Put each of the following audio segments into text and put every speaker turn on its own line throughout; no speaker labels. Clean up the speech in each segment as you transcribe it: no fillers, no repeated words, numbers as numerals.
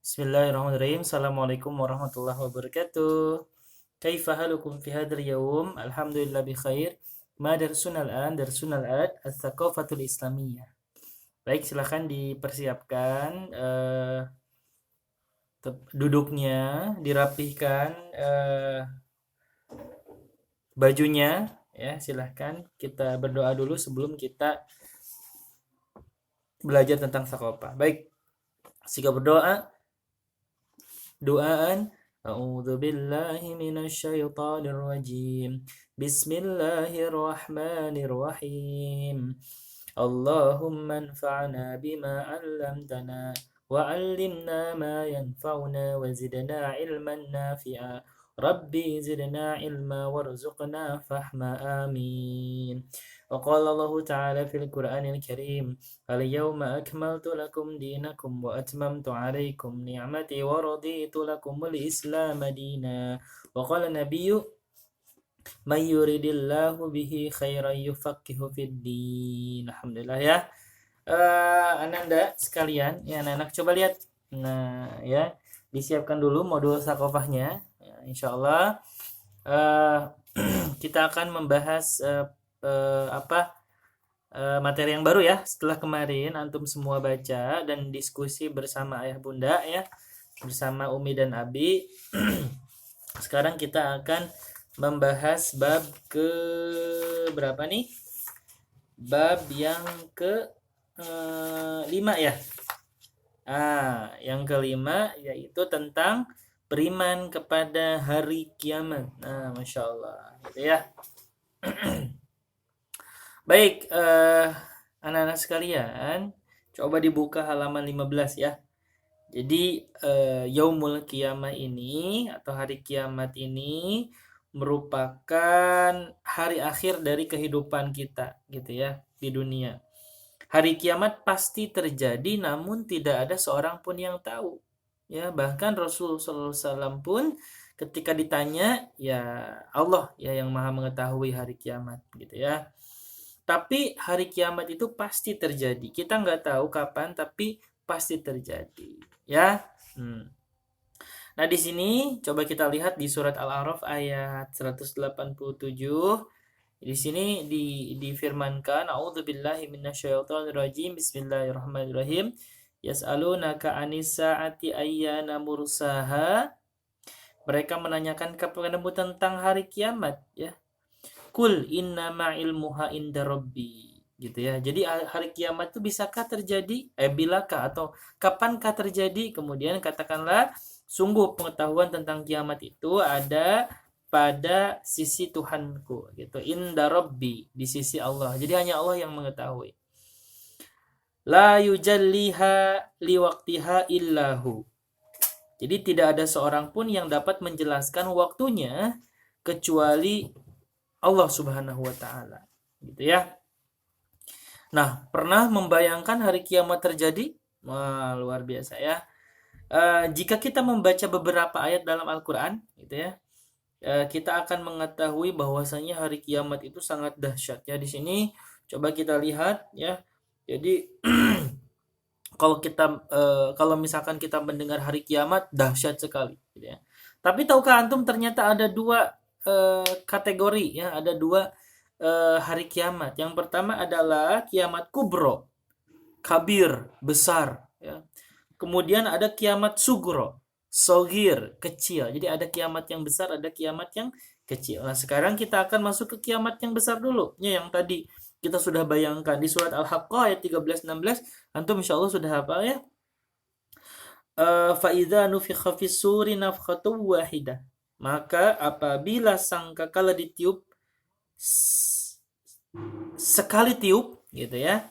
Bismillahirrahmanirrahim. Assalamualaikum warahmatullahi wabarakatuh. Kaifa halukum fi hadzal yawm? Alhamdulillah bi khair. Ma darsuna al-an? Darsuna al-ad ats-tsaqafatul islamiyah. Baik, silakan dipersiapkan duduknya, dirapihkan bajunya ya, silahkan kita berdoa dulu sebelum kita belajar tentang sakopa. Baik, jika berdoa doaan A'udzu billahi minasyaitonir rajim. Bismillahirrahmanirrahim. Allahumma anfa'na bima 'allamtana wa 'allimna ma yanfa'una wa zidna 'ilman nafi'a. Rabbi zidna 'ilma warzuqna fahma amin. Wa qala Allah ta'ala fil Qur'anil Karim اليوم أكملت لكم دينكم وأتممت عليكم نعمتي ورضيت لكم الإسلام دينا وقال النبي من يريد الله به خيرا يفقهه في الدين. Alhamdulillah ya. Ananda sekalian, ya anak-anak coba lihat. Nah, ya, disiapkan dulu modul sakofahnya. Ya, insya Allah kita akan membahas materi yang baru ya. Setelah kemarin antum semua baca dan diskusi bersama ayah bunda ya, bersama Umi dan Abi. Sekarang kita akan membahas bab ke berapa nih? Bab yang ke 5 ya. Yang kelima yaitu tentang beriman kepada hari kiamat. Nah, masya Allah, gitu ya. Baik, anak-anak sekalian, coba dibuka halaman 15 ya. Jadi yaumul qiyamah ini atau hari kiamat ini merupakan hari akhir dari kehidupan kita gitu ya di dunia. Hari kiamat pasti terjadi, namun tidak ada seorang pun yang tahu. Ya, bahkan Rasul sallallahu alaihi wasallam pun ketika ditanya, ya Allah ya yang Maha mengetahui hari kiamat gitu ya. Tapi hari kiamat itu pasti terjadi. Kita nggak tahu kapan, tapi pasti terjadi. Ya. Nah, di sini coba kita lihat di surat Al-A'raf ayat 187. Di sini difirmankan, A'udzubillahi minasyaitonirrajim. Bismillahirrahmanirrahim. Yas'alunaka 'anis sa'ati ayyana mursaha. Mereka menanyakan kepadamu tentang hari kiamat, ya. Kul innama ilmuha inda rabbi, gitu ya. Jadi hari kiamat itu bisakah terjadi? Bilakah atau kapankah terjadi? Kemudian katakanlah, sungguh pengetahuan tentang kiamat itu ada pada sisi Tuhanku, gitu. Inda rabbi, di sisi Allah. Jadi hanya Allah yang mengetahui. La yujalliha liwaqtiha illahu. Jadi tidak ada seorang pun yang dapat menjelaskan waktunya kecuali Allah Subhanahu wa taala, gitu ya. Nah, pernah membayangkan hari kiamat terjadi? Wah, luar biasa ya. Jika kita membaca beberapa ayat dalam Al-Qur'an, gitu ya, kita akan mengetahui bahwasanya hari kiamat itu sangat dahsyat ya. Di sini coba kita lihat ya. Jadi kalau misalkan kita mendengar hari kiamat dahsyat sekali, gitu ya. Tapi tahukah antum ternyata ada dua kategori ya, ada dua hari kiamat. Yang pertama adalah kiamat kubro, kabir, besar ya. Kemudian ada kiamat sugro, sogir, kecil. Jadi ada kiamat yang besar, ada kiamat yang kecil. Nah, sekarang kita akan masuk ke kiamat yang besar dulu ya, yang tadi kita sudah bayangkan di surat Al-Haqqah ayat 13-16. Antum insyaallah sudah hafal ya. Fa idza nufikha fis suri nafkhatun wahidah. Maka apabila sangkakala ditiup sekali tiup, gitu ya.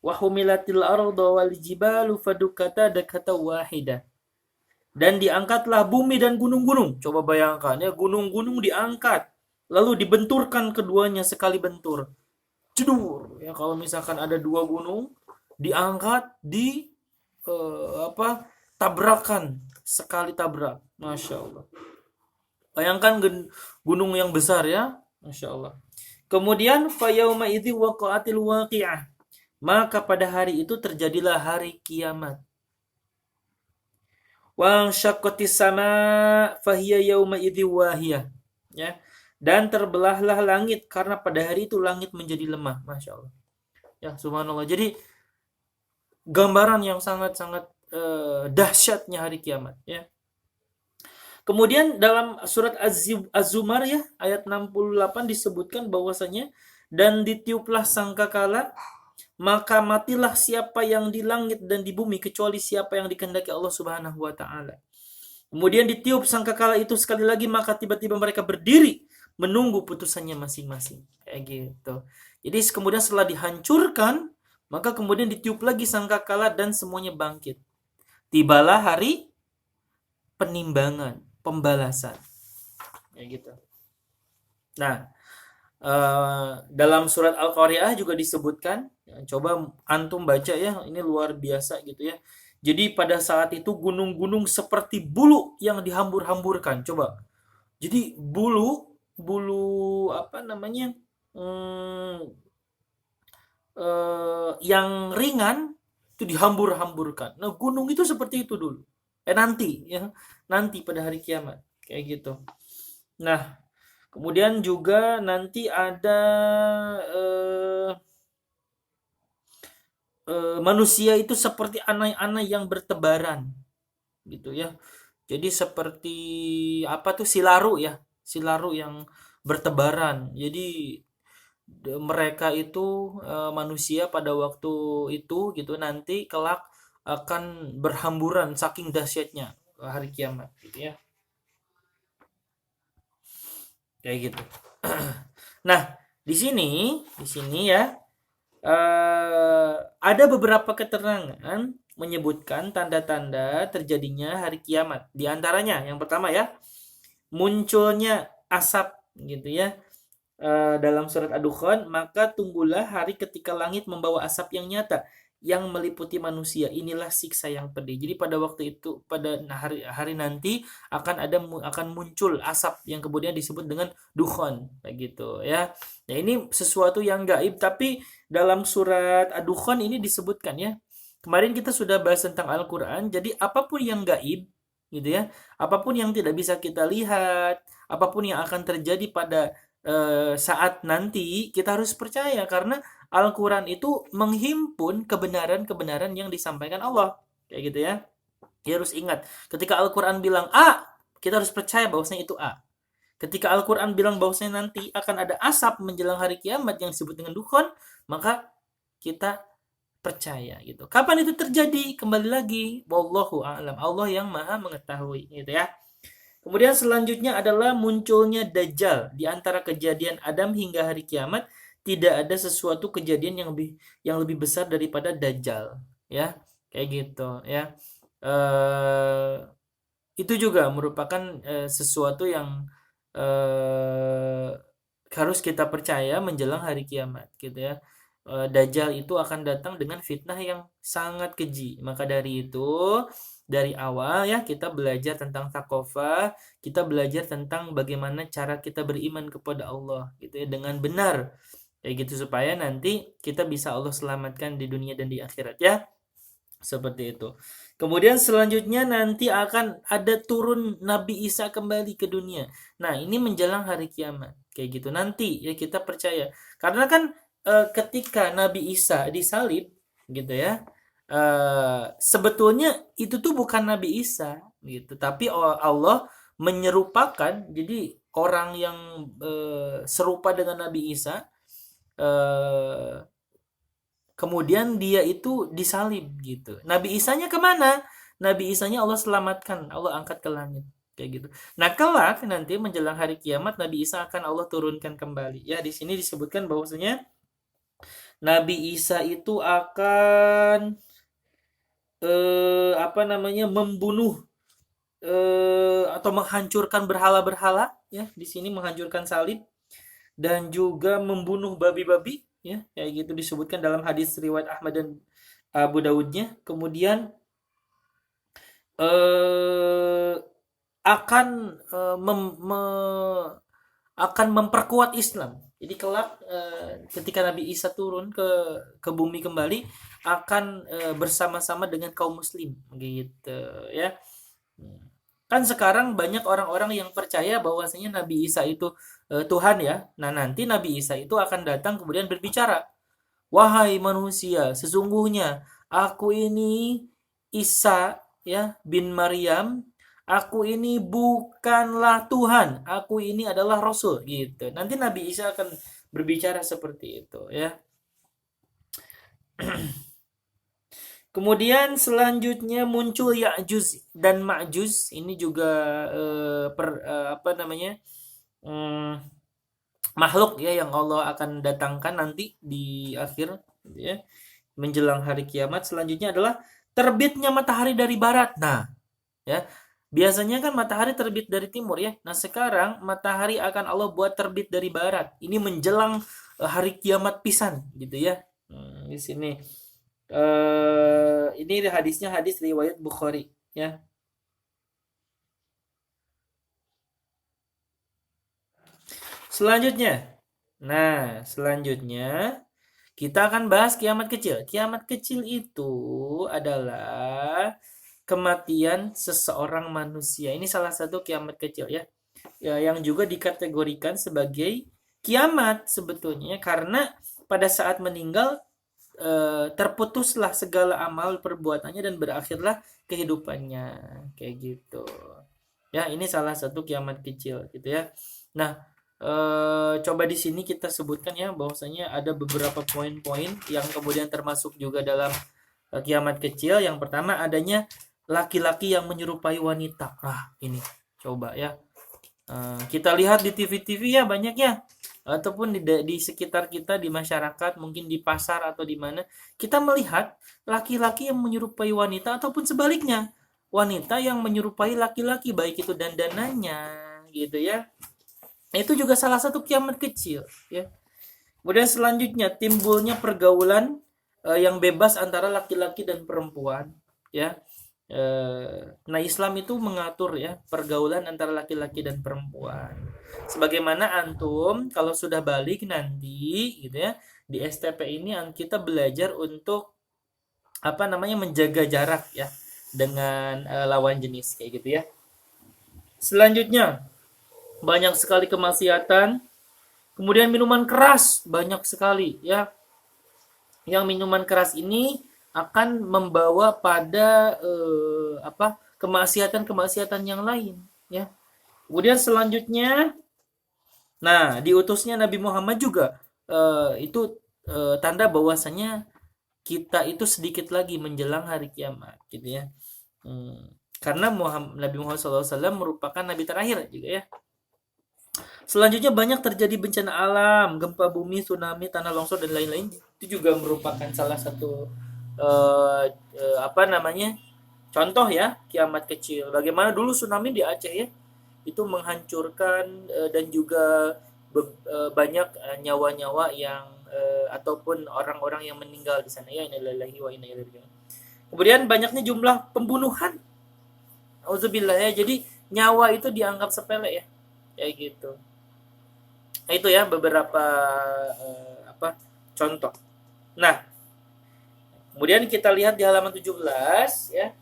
Wa humilatil ardu wal jibalu fadukata dakata wahidah. Dan diangkatlah bumi dan gunung-gunung. Coba bayangkan ya, gunung-gunung diangkat, lalu dibenturkan keduanya sekali bentur. Cedur. Ya, kalau misalkan ada dua gunung diangkat tabrakan sekali tabrak. Masya Allah. Bayangkan gunung yang besar ya. Masya Allah. Kemudian fayauma idzi waqa'atil waqi'ah. Maka pada hari itu terjadilah hari kiamat. Wa syaqqatis sama fahiya yauma idzi wahiyah. Ya. Dan terbelahlah langit karena pada hari itu langit menjadi lemah. Masya Allah. Ya, subhanallah. Jadi gambaran yang sangat-sangat dahsyatnya hari kiamat. Ya. Kemudian dalam surat Az-Zumar ya ayat 68 disebutkan bahwasanya dan ditiuplah sangkakala maka matilah siapa yang di langit dan di bumi kecuali siapa yang dikehendaki Allah Subhanahu wa taala. Kemudian ditiup sangkakala itu sekali lagi maka tiba-tiba mereka berdiri menunggu putusannya masing-masing. Kayak gitu. Jadi kemudian setelah dihancurkan maka kemudian ditiup lagi sangkakala dan semuanya bangkit. Tibalah hari penimbangan, pembalasan. Kayak gitu. Nah, dalam surat Al-Qari'ah juga disebutkan, ya, coba antum baca ya, ini luar biasa gitu ya. Jadi pada saat itu gunung-gunung seperti bulu yang dihambur-hamburkan. Coba. Jadi bulu apa namanya? Yang ringan itu dihambur-hamburkan. Nah, gunung itu seperti itu dulu. Nanti ya, nanti pada hari kiamat kayak gitu. Nah, kemudian juga nanti ada manusia itu seperti anai-anai yang bertebaran gitu ya. Jadi seperti apa tuh silaru ya, silaru yang bertebaran. Jadi mereka itu manusia pada waktu itu gitu nanti kelak akan berhamburan saking dahsyatnya hari kiamat gitu ya. Kayak gitu. Nah, di sini ya ada beberapa keterangan menyebutkan tanda-tanda terjadinya hari kiamat. Di antaranya yang pertama ya, munculnya asap gitu ya. Dalam surat Ad-Dukhan, maka tunggulah hari ketika langit membawa asap yang nyata yang meliputi manusia. Inilah siksa yang pedih. Jadi pada waktu itu, pada hari nanti akan muncul asap yang kemudian disebut dengan dukhan, kayak gitu ya. Nah, ini sesuatu yang gaib, tapi dalam surat Ad-Dukhan ini disebutkan ya. Kemarin kita sudah bahas tentang Al-Qur'an. Jadi apapun yang gaib gitu ya, apapun yang tidak bisa kita lihat, apapun yang akan terjadi pada saat nanti kita harus percaya karena Al-Quran itu menghimpun kebenaran-kebenaran yang disampaikan Allah kayak gitu ya. Kita harus ingat ketika Al-Quran bilang A, kita harus percaya bahwasanya itu A. Ketika Al-Quran bilang bahwasanya nanti akan ada asap menjelang hari kiamat yang disebut dengan dukhan, maka kita percaya gitu. Kapan itu terjadi? Kembali lagi, wallahu a'lam. Allah yang Maha mengetahui gitu ya. Kemudian selanjutnya adalah munculnya Dajjal. Di antara kejadian Adam hingga hari kiamat tidak ada sesuatu kejadian yang lebih besar daripada Dajjal, ya kayak gitu ya. Itu juga merupakan sesuatu yang harus kita percaya menjelang hari kiamat, gitu ya. Dajjal itu akan datang dengan fitnah yang sangat keji. Maka dari itu dari awal ya kita belajar tentang takofah, kita belajar tentang bagaimana cara kita beriman kepada Allah gitu ya dengan benar. Kayak gitu supaya nanti kita bisa Allah selamatkan di dunia dan di akhirat ya. Seperti itu. Kemudian selanjutnya nanti akan ada turun Nabi Isa kembali ke dunia. Nah, ini menjelang hari kiamat. Kayak gitu nanti ya kita percaya. Karena kan ketika Nabi Isa disalib gitu ya, sebetulnya itu tuh bukan Nabi Isa gitu, tapi Allah menyerupakan, jadi orang yang serupa dengan Nabi Isa, kemudian dia itu disalib gitu. Nabi Isanya kemana? Nabi Isanya Allah selamatkan, Allah angkat ke langit kayak gitu. Nah, kelak nanti menjelang hari kiamat Nabi Isa akan Allah turunkan kembali. Ya, di sini disebutkan bahwasanya Nabi Isa itu akan membunuh atau menghancurkan berhala-berhala ya, di sini menghancurkan salib dan juga membunuh babi-babi ya, kayak gitu disebutkan dalam hadis riwayat Ahmad dan Abu Daudnya. Kemudian akan memperkuat Islam. Jadi kelak ketika Nabi Isa turun ke bumi kembali akan bersama-sama dengan kaum muslim gitu ya. Kan sekarang banyak orang-orang yang percaya bahwasanya Nabi Isa itu Tuhan ya. Nah, nanti Nabi Isa itu akan datang kemudian berbicara, "Wahai manusia, sesungguhnya aku ini Isa ya bin Maryam, aku ini bukanlah Tuhan, aku ini adalah Rasul," gitu. Nanti Nabi Isa akan berbicara seperti itu ya. Kemudian selanjutnya muncul Ya'juj dan Ma'juj. Ini juga apa namanya? mm, makhluk ya yang Allah akan datangkan nanti di akhir gitu ya, menjelang hari kiamat. Selanjutnya adalah terbitnya matahari dari barat. Nah, ya. Biasanya kan matahari terbit dari timur ya. Nah, sekarang matahari akan Allah buat terbit dari barat. Ini menjelang hari kiamat pisan gitu ya. Di sini ini hadisnya hadis riwayat Bukhari ya. Selanjutnya. Nah, selanjutnya kita akan bahas kiamat kecil. Kiamat kecil itu adalah kematian seseorang manusia. Ini salah satu kiamat kecil ya. Ya, yang juga dikategorikan sebagai kiamat sebetulnya karena pada saat meninggal terputuslah segala amal perbuatannya dan berakhirlah kehidupannya kayak gitu ya. Ini salah satu kiamat kecil gitu ya. Nah, coba di sini kita sebutkan ya bahwasanya ada beberapa poin-poin yang kemudian termasuk juga dalam kiamat kecil. Yang pertama adanya laki-laki yang menyerupai wanita. Ini coba ya. Kita lihat di TV-TV ya banyak ya, ataupun di sekitar kita, di masyarakat, mungkin di pasar atau di mana kita melihat laki-laki yang menyerupai wanita ataupun sebaliknya wanita yang menyerupai laki-laki, baik itu dandanannya gitu ya. Itu juga salah satu kiamat kecil ya. Kemudian selanjutnya timbulnya pergaulan yang bebas antara laki-laki dan perempuan ya. Nah, Islam itu mengatur ya pergaulan antara laki-laki dan perempuan. Sebagaimana antum kalau sudah balik nanti gitu ya, di STP ini kita belajar untuk apa namanya menjaga jarak ya dengan lawan jenis kayak gitu ya. Selanjutnya banyak sekali kemaksiatan. Kemudian minuman keras banyak sekali ya. Yang minuman keras ini akan membawa pada kemaksiatan-kemaksiatan yang lain ya. Kemudian selanjutnya, nah diutusnya Nabi Muhammad juga itu tanda bahwasanya kita itu sedikit lagi menjelang hari kiamat gitu ya. Karena Nabi Muhammad SAW merupakan nabi terakhir juga ya. Selanjutnya banyak terjadi bencana alam, gempa bumi, tsunami, tanah longsor dan lain-lain. Itu juga merupakan salah satu contoh ya kiamat kecil. Bagaimana dulu tsunami di Aceh ya, itu menghancurkan dan juga banyak nyawa-nyawa yang ataupun orang-orang yang meninggal di sana ya. Innalillahi wa inna ilaihi raji'un. Kemudian banyaknya jumlah pembunuhan. Auzubillah ya. Jadi nyawa itu dianggap sepele ya. Kayak gitu. Nah, itu ya beberapa contoh. Nah, kemudian kita lihat di halaman 17 ya.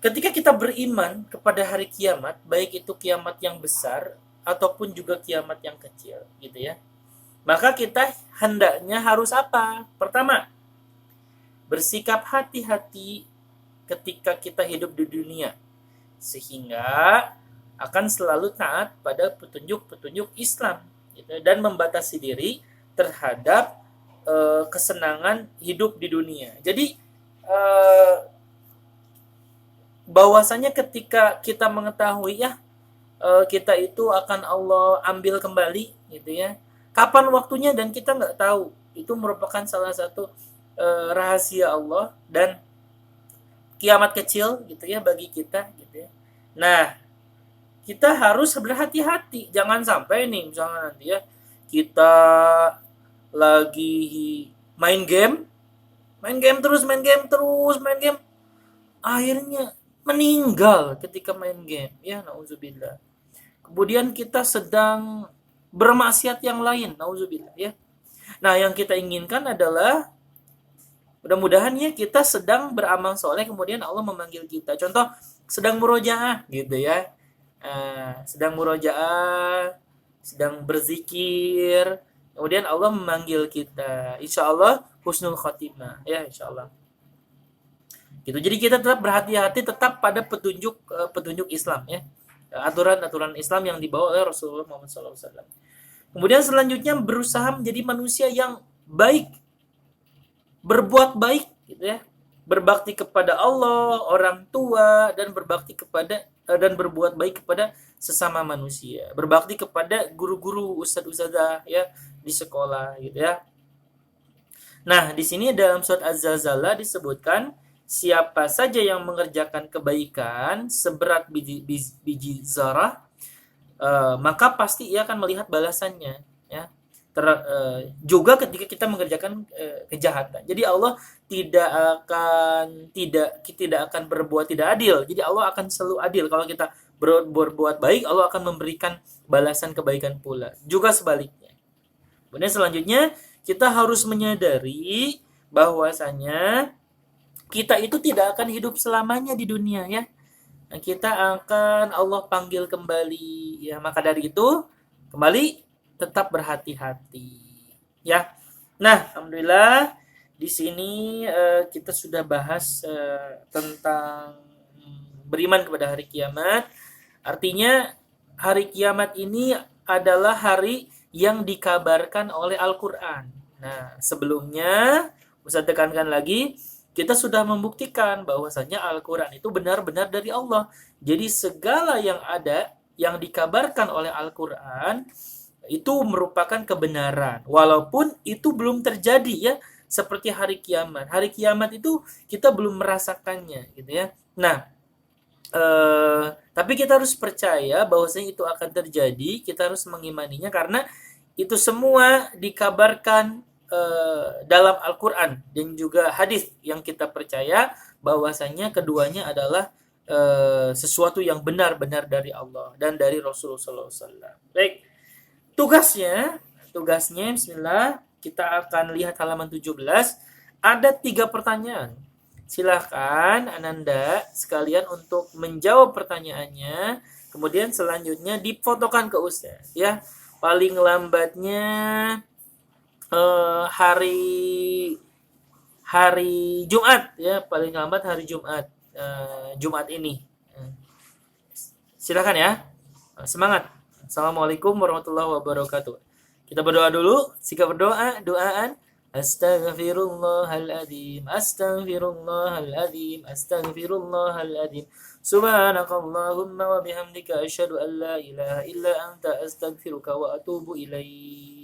Ketika kita beriman kepada hari kiamat, baik itu kiamat yang besar ataupun juga kiamat yang kecil gitu ya. Maka kita hendaknya harus apa? Pertama, bersikap hati-hati ketika kita hidup di dunia sehingga akan selalu taat pada petunjuk-petunjuk Islam gitu, dan membatasi diri terhadap kesenangan hidup di dunia. Jadi bahwasanya ketika kita mengetahui ya kita itu akan Allah ambil kembali gitu ya, kapan waktunya dan kita nggak tahu, itu merupakan salah satu rahasia Allah dan kiamat kecil gitu ya bagi kita gitu ya. Nah, kita harus berhati-hati, jangan sampai nih misalnya nanti ya kita lagi main game terus, akhirnya meninggal ketika main game ya, nauzubillah. Kemudian kita sedang bermaksiat yang lain, nauzubillah ya. Nah, yang kita inginkan adalah Mudah-mudahan ya kita sedang beramal soleh kemudian Allah memanggil kita. Contoh sedang murojaah gitu ya. Sedang murojaah, sedang berzikir, kemudian Allah memanggil kita. Insya Allah husnul khotimah ya insya Allah. Gitu. Jadi kita tetap berhati-hati tetap pada petunjuk Islam ya. Aturan-aturan Islam yang dibawa oleh Rasulullah Muhammad SAW. Kemudian selanjutnya berusaha menjadi manusia yang baik, berbuat baik gitu ya, berbakti kepada Allah, orang tua, dan berbakti kepada dan berbuat baik kepada sesama manusia, berbakti kepada guru-guru, ustadz-ustadzah ya di sekolah gitu ya. Nah, di sini dalam surat Az-Zalzalah disebutkan siapa saja yang mengerjakan kebaikan seberat biji zarah, maka pasti ia akan melihat balasannya ya. Juga ketika kita mengerjakan kejahatan. Jadi Allah tidak akan berbuat tidak adil. Jadi Allah akan selalu adil. Kalau kita berbuat baik, Allah akan memberikan balasan kebaikan pula. Juga sebaliknya. Kemudian selanjutnya kita harus menyadari bahwasanya kita itu tidak akan hidup selamanya di dunia ya. Kita akan Allah panggil kembali ya. Maka dari itu kembali tetap berhati-hati ya. Nah, alhamdulillah di sini kita sudah bahas tentang beriman kepada hari kiamat. Artinya hari kiamat ini adalah hari yang dikabarkan oleh Al-Qur'an. Nah, sebelumnya Ustaz tekankan lagi, kita sudah membuktikan bahwasanya Al-Qur'an itu benar-benar dari Allah. Jadi segala yang ada yang dikabarkan oleh Al-Qur'an itu merupakan kebenaran walaupun itu belum terjadi ya, seperti hari kiamat. Hari kiamat itu kita belum merasakannya gitu ya. Nah, tapi kita harus percaya bahwasanya itu akan terjadi, kita harus mengimaninya karena itu semua dikabarkan dalam Al-Qur'an dan juga hadis yang kita percaya bahwasanya keduanya adalah sesuatu yang benar-benar dari Allah dan dari Rasulullah SAW. Baik. Tugasnya bismillah, kita akan lihat halaman 17. Ada 3 pertanyaan. Silahkan Ananda sekalian untuk menjawab pertanyaannya. Kemudian selanjutnya difotokan ke Ustaz ya. Paling lambatnya hari Jumat ya, paling lambat hari Jumat. Jumat ini. Silakan ya. Semangat. Assalamualaikum warahmatullahi wabarakatuh. Kita berdoa dulu. Sikap berdoa, doaan. Astaghfirullahaladzim, astaghfirullahaladzim, astaghfirullahaladzim. Subhanakallahumma wa bihamdika asyhadu an la ilaha illa anta astaghfiruka wa atubu ilaik.